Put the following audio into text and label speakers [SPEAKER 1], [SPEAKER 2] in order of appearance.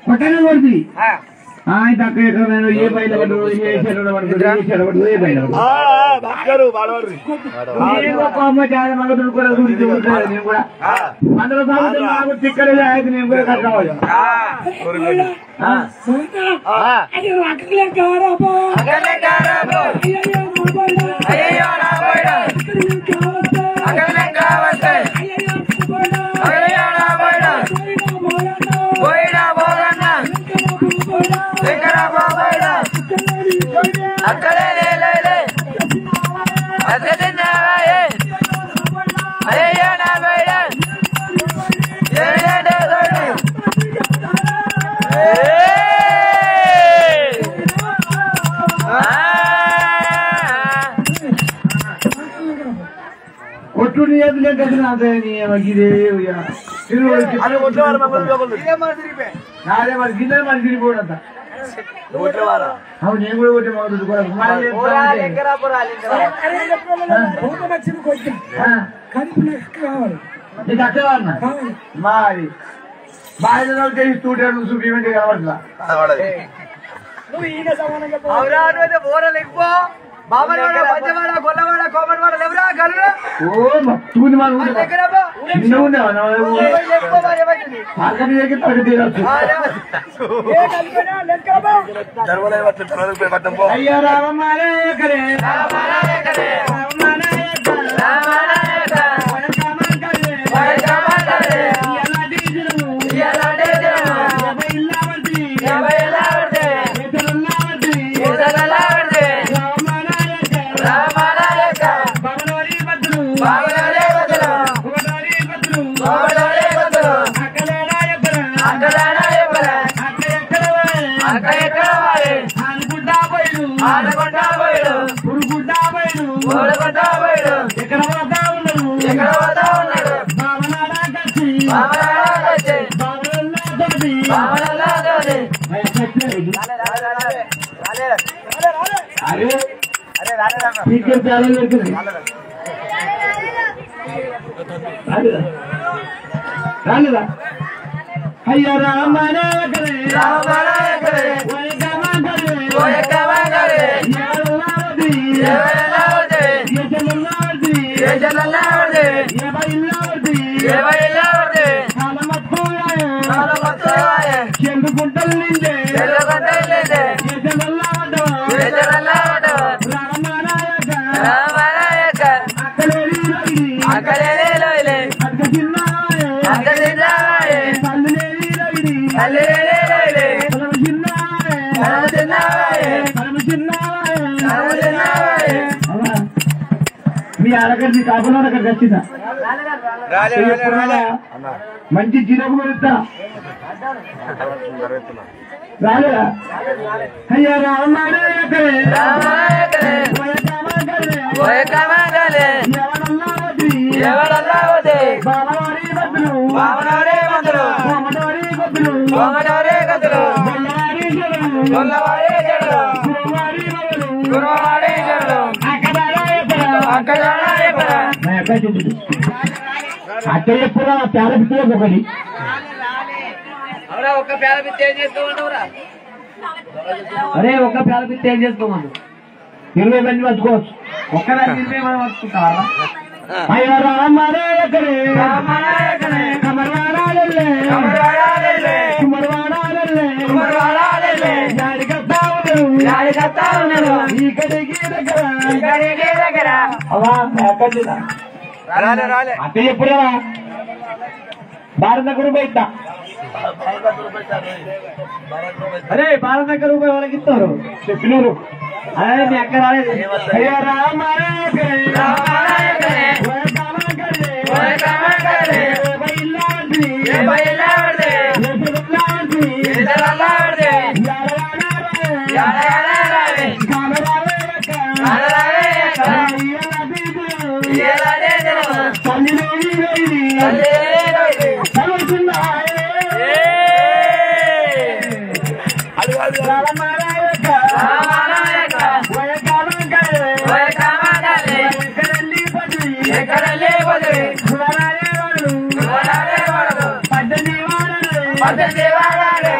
[SPEAKER 1] పట్టణ కొడుతుంది ఆయన తక్కువ ఎక్కడ ఏ బయట పడు ఏ చెడు పడుతుంది ఏ చెడు పడుతుంది ఏ బయట అమ్మ చాలా మగతులు కూడా గురించి ఉంటారు నేను కూడా అందులో నాకు చిక్కలేదు అయితే నేను కూడా కట్టుకోవాలి ఒట్టు నియంత్రణ మరి గిన్నె మరి తిరిగిపోవడంత అవును నేను కూడా ఒకటి నీకు అక్కవాలన్నా మాది బాధ్యత చేసి స్టూడెంట్ చూపించే కనబడుతుందా బాబనవాడ పంచవాడ గొల్లవాడ కోమనవాడ ఎవరా గలురా ఓ మత్తూని మన నిన్న ఉండేవా మార్కెట్ దగ్గర తరగతి అయ్యో రామమారే కరే రాలేదా అయ్యో రామనే చెందుకుంటలు నిండే మీ అడగండి కాకుండా అక్కడికి వచ్చిందా మంచి జీరపు కొడుతా రాలేదా అయ్యా రామాడే అక్కడ ఎప్పుడు పేర పిత్తే ఒకటి ఒక్క పేర పిత్తే ఏం చేసుకోమంటావురా అరే ఒక్క పేర పిత్తే ఏం చేసుకోమను 20 మంది పట్టుకోవచ్చు ఒక్కదాన్ని 20 మంది పట్టుకుంటారా అయ్యో రామాడే ఎక్కడే కమర్వాడాలే జాడికత్తా ఉన్నారు ఇక్కడికి దగ్గర అక్క ఎప్పుడా భారత గ్రూప్ అయితా అరే భారత గ్రూప్ ఎవరికి ఇస్తారు చెప్పినారు అదే మీ అక్క రాలేదు అయ్యో రామాడే వర్షం దేవాలే